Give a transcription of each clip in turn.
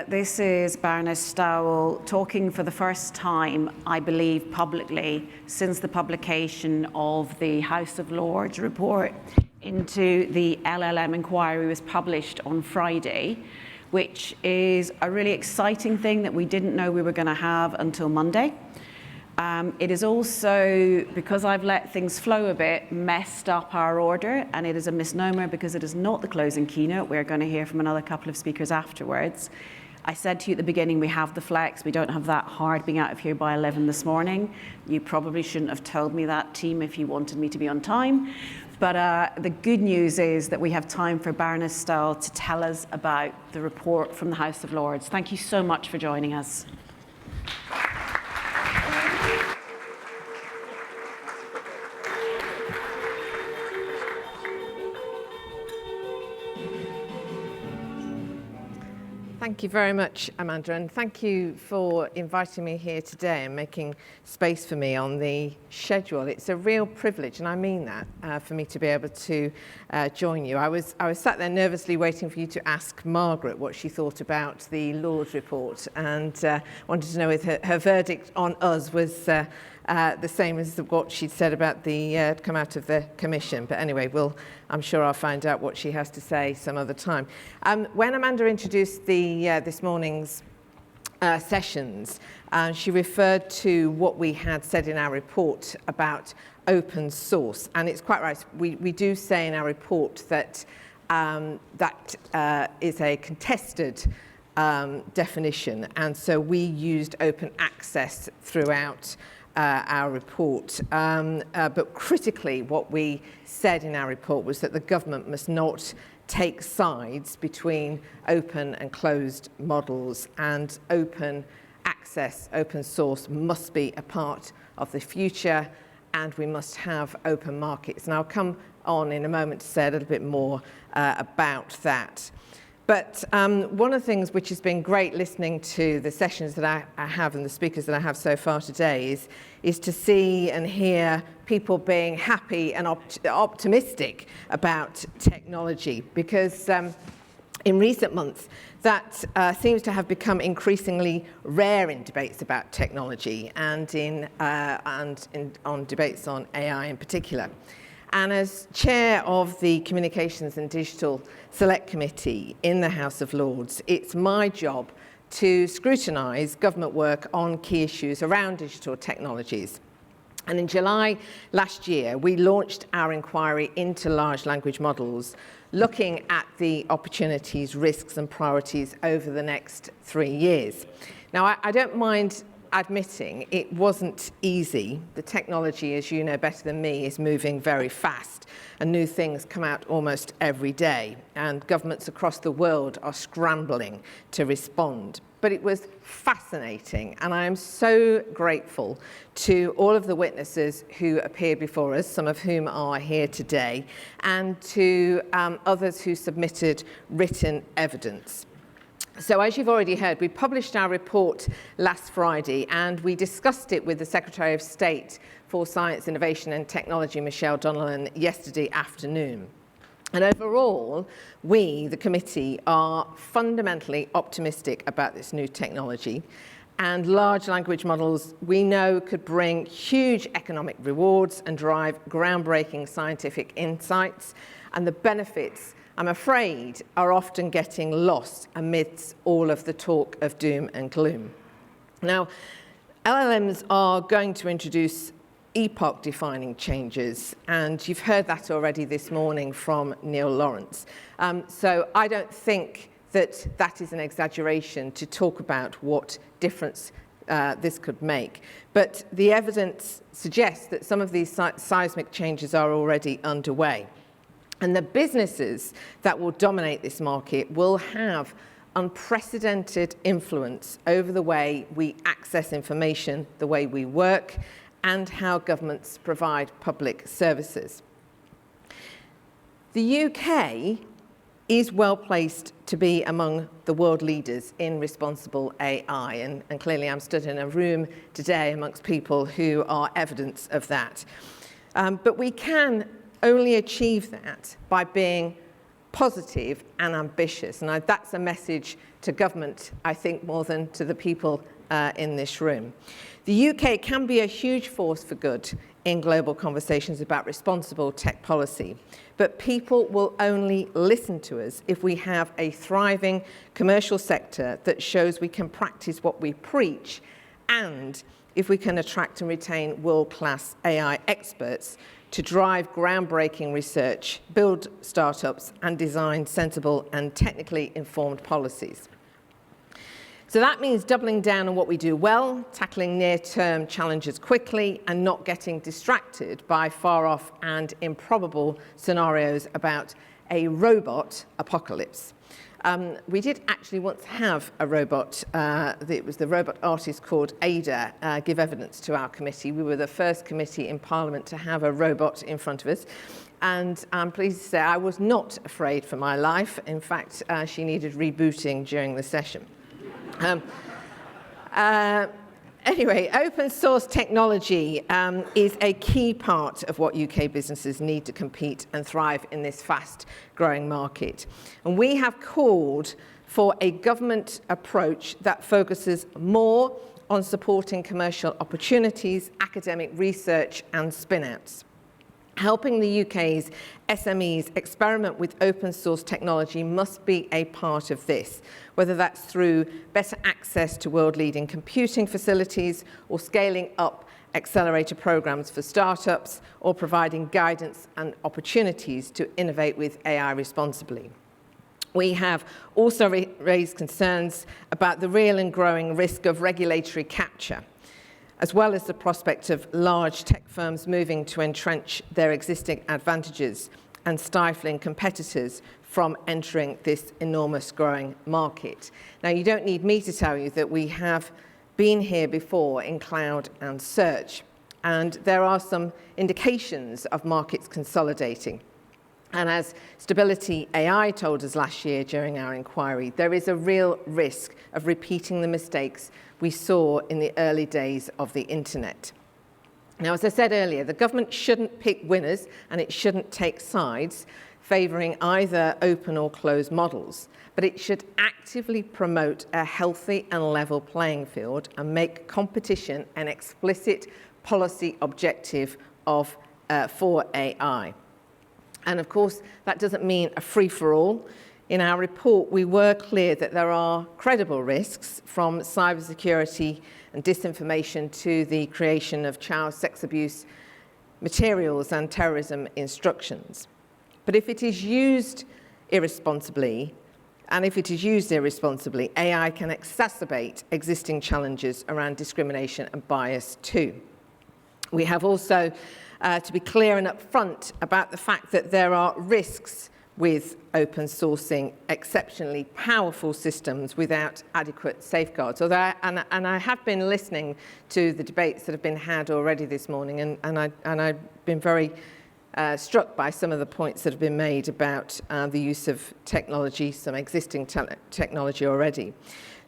This is Baroness Stowell talking for the first time, I believe, publicly since the publication of the House of Lords report into the LLM inquiry was published on Friday, which is a really exciting thing that we didn't know we were going to have until Monday. It is also, because I've let things flow a bit, messed up our order, and it is a misnomer because it is not the closing keynote. We're going to hear from another couple of speakers afterwards. I said to you at the beginning, we have the flex. We don't have that hard being out of here by 11 this morning. You probably shouldn't have told me that, team, if you wanted me to be on time. But the good news is that we have time for Baroness Stowell to tell us about the report from the House of Lords. Thank you so much for joining us. Thank you very much, Amanda, and thank you for inviting me here today and making space for me on the schedule. It's a real privilege, and I mean that, for me to be able to join you. I was sat there nervously waiting for you to ask Margaret what she thought about the Lords report, and wanted to know if her verdict on us was the same as what she'd said about the come out of the Commission. But anyway, I'm sure I'll find out what she has to say some other time. When Amanda introduced this morning's sessions, she referred to what we had said in our report about open source. And it's quite right. We do say in our report that that is a contested definition. And so we used open access throughout our report. But critically, what we said in our report was that the government must not take sides between open and closed models, and open access, open source must be a part of the future, and we must have open markets. And I'll come on in a moment to say a little bit more about that. But one of the things which has been great listening to the sessions that I have and the speakers that I have so far today is to see and hear people being happy and optimistic about technology, because in recent months that seems to have become increasingly rare in debates about technology and on debates on AI in particular. And as chair of the Communications and Digital Select Committee in the House of Lords, it's my job to scrutinise government work on key issues around digital technologies. And in July last year, we launched our inquiry into large language models, looking at the opportunities, risks and priorities over the next 3 years. Now, I don't mind admitting it wasn't easy. The technology, as you know better than me, is moving very fast, and new things come out almost every day, and governments across the world are scrambling to respond. But it was fascinating, and I am so grateful to all of the witnesses who appeared before us, some of whom are here today, and to others who submitted written evidence. So as you've already heard, we published our report last Friday, and we discussed it with the Secretary of State for Science, Innovation and Technology, Michelle Donnellan, yesterday afternoon. And overall, we, the committee, are fundamentally optimistic about this new technology. And large language models, we know, could bring huge economic rewards and drive groundbreaking scientific insights. And the benefits, I'm afraid, are often getting lost amidst all of the talk of doom and gloom. Now, LLMs are going to introduce epoch-defining changes, and you've heard that already this morning from Neil Lawrence. So I don't think that is an exaggeration to talk about what difference this could make. But the evidence suggests that some of these seismic changes are already underway. And the businesses that will dominate this market will have unprecedented influence over the way we access information, the way we work, and how governments provide public services. The UK is well placed to be among the world leaders in responsible AI, and clearly I'm stood in a room today amongst people who are evidence of that. But we can only achieve that by being positive and ambitious. And that's a message to government, I think, more than to the people in this room. The UK can be a huge force for good in global conversations about responsible tech policy, but people will only listen to us if we have a thriving commercial sector that shows we can practice what we preach, and if we can attract and retain world-class AI experts to drive groundbreaking research, build startups, and design sensible and technically informed policies. So that means doubling down on what we do well, tackling near-term challenges quickly, and not getting distracted by far-off and improbable scenarios about a robot apocalypse. We did actually once have a robot, it was the robot artist called Ada, give evidence to our committee. We were the first committee in Parliament to have a robot in front of us. And I'm pleased to say I was not afraid for my life. In fact, she needed rebooting during the session. Anyway, open source technology is a key part of what UK businesses need to compete and thrive in this fast-growing market. And we have called for a government approach that focuses more on supporting commercial opportunities, academic research, and spin-outs. Helping the UK's SMEs experiment with open source technology must be a part of this, whether that's through better access to world-leading computing facilities or scaling up accelerator programs for startups or providing guidance and opportunities to innovate with AI responsibly. We have also raised concerns about the real and growing risk of regulatory capture, as well as the prospect of large tech firms moving to entrench their existing advantages and stifling competitors from entering this enormous growing market. Now, you don't need me to tell you that we have been here before in cloud and search, and there are some indications of markets consolidating. And as Stability AI told us last year during our inquiry, there is a real risk of repeating the mistakes we saw in the early days of the internet. Now, as I said earlier, the government shouldn't pick winners and it shouldn't take sides, favouring either open or closed models, but it should actively promote a healthy and level playing field and make competition an explicit policy objective for AI. And of course, that doesn't mean a free-for-all. In our report, we were clear that there are credible risks from cybersecurity and disinformation to the creation of child sex abuse materials and terrorism instructions. But if it is used irresponsibly, AI can exacerbate existing challenges around discrimination and bias too. We have also to be clear and upfront about the fact that there are risks with open sourcing exceptionally powerful systems without adequate safeguards. Although I have been listening to the debates that have been had already this morning, and I've been very struck by some of the points that have been made about the use of technology, some existing technology already.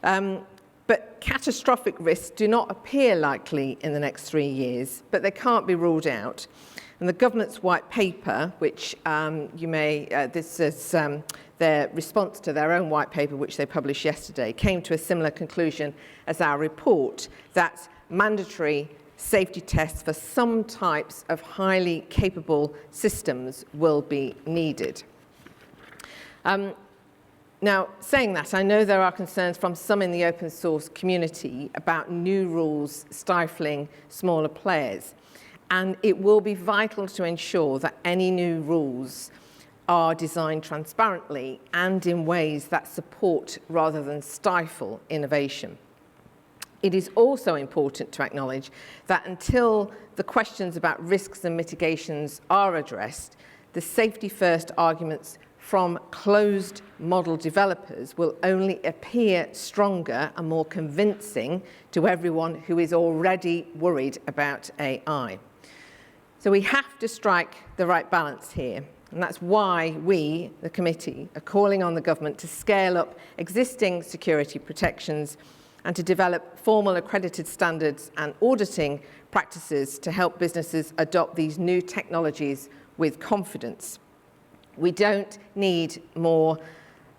But catastrophic risks do not appear likely in the next 3 years, but they can't be ruled out. And the government's white paper, which this is their response to their own white paper, which they published yesterday, came to a similar conclusion as our report, that mandatory safety tests for some types of highly capable systems will be needed. Now, saying that, I know there are concerns from some in the open source community about new rules stifling smaller players. And it will be vital to ensure that any new rules are designed transparently and in ways that support rather than stifle innovation. It is also important to acknowledge that until the questions about risks and mitigations are addressed, the safety-first arguments from closed model developers will only appear stronger and more convincing to everyone who is already worried about AI. So we have to strike the right balance here. And that's why we, the committee, are calling on the government to scale up existing security protections and to develop formal accredited standards and auditing practices to help businesses adopt these new technologies with confidence. We don't need more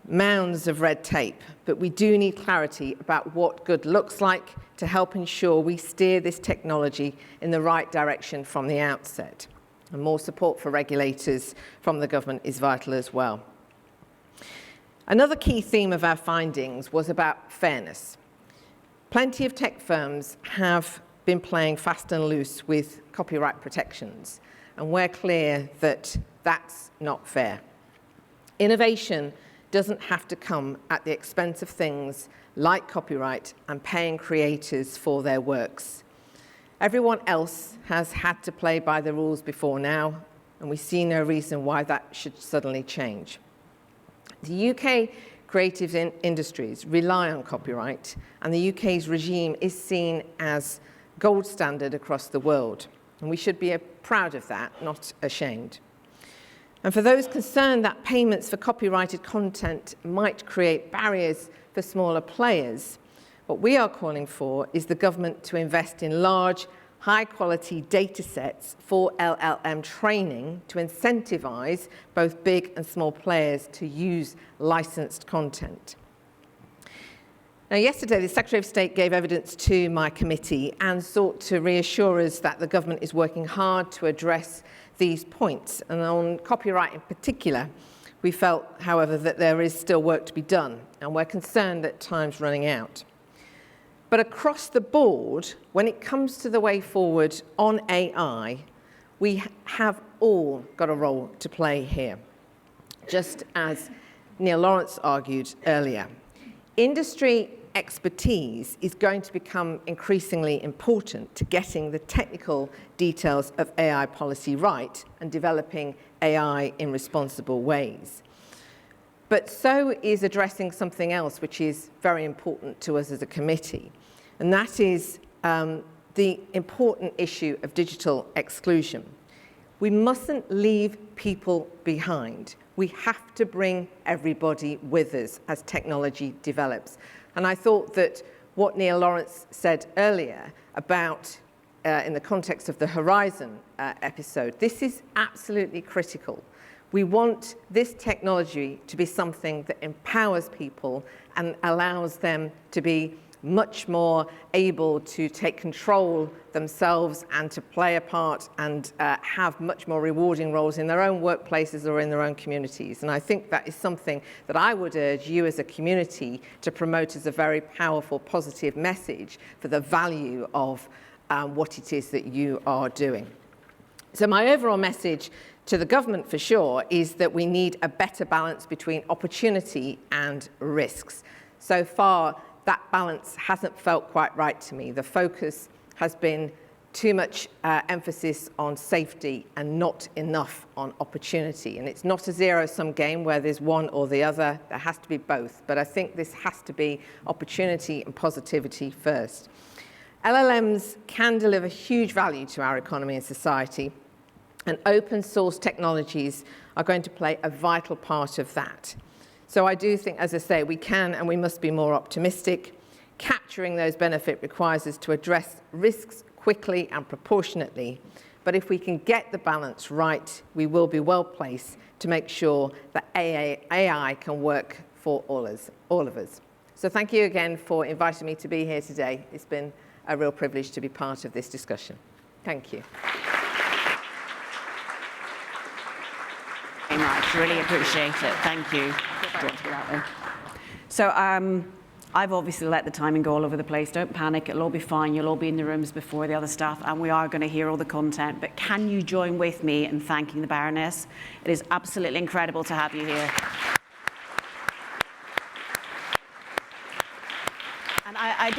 mounds of red tape, but we do need clarity about what good looks like to help ensure we steer this technology in the right direction from the outset. And more support for regulators from the government is vital as well. Another key theme of our findings was about fairness. Plenty of tech firms have been playing fast and loose with copyright protections, and we're clear that that's not fair. Innovation doesn't have to come at the expense of things like copyright and paying creators for their works. Everyone else has had to play by the rules before now, and we see no reason why that should suddenly change. The UK creative industries rely on copyright, and the UK's regime is seen as gold standard across the world. And we should be proud of that, not ashamed. And for those concerned that payments for copyrighted content might create barriers for smaller players, what we are calling for is the government to invest in large, high-quality data sets for LLM training to incentivize both big and small players to use licensed content. Now, yesterday, the Secretary of State gave evidence to my committee and sought to reassure us that the government is working hard to address these points. And on copyright in particular, we felt, however, that there is still work to be done, and we're concerned that time's running out. But across the board, when it comes to the way forward on AI, we have all got a role to play here, just as Neil Lawrence argued earlier. Industry expertise is going to become increasingly important to getting the technical details of AI policy right and developing AI in responsible ways. But so is addressing something else which is very important to us as a committee, and that is the important issue of digital exclusion. We mustn't leave people behind. We have to bring everybody with us as technology develops. And I thought that what Neil Lawrence said earlier about, in the context of the Horizon episode, this is absolutely critical. We want this technology to be something that empowers people and allows them to be much more able to take control themselves and to play a part and have much more rewarding roles in their own workplaces or in their own communities. And I think that is something that I would urge you as a community to promote as a very powerful, positive message for the value of what it is that you are doing. So my overall message to the government, for sure, is that we need a better balance between opportunity and risks. So far, that balance hasn't felt quite right to me. The focus has been too much emphasis on safety and not enough on opportunity. And it's not a zero-sum game where there's one or the other. There has to be both. But I think this has to be opportunity and positivity first. LLMs can deliver huge value to our economy and society, and open source technologies are going to play a vital part of that. So I do think, as I say, we can and we must be more optimistic. Capturing those benefits requires us to address risks quickly and proportionately. But if we can get the balance right, we will be well placed to make sure that AI can work for all of us. So thank you again for inviting me to be here today. It's been a real privilege to be part of this discussion. Thank you. Very much. Really appreciate it. Thank you. So I've obviously let the timing go all over the place. Don't panic. It'll all be fine. You'll all be in the rooms before the other staff, and we are going to hear all the content. But can you join with me in thanking the Baroness? It is absolutely incredible to have you here. And I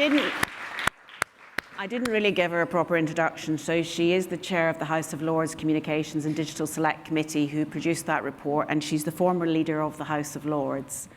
didn't really give her a proper introduction. So she is the chair of the House of Lords Communications and Digital Select Committee who produced that report, and she's the former leader of the House of Lords.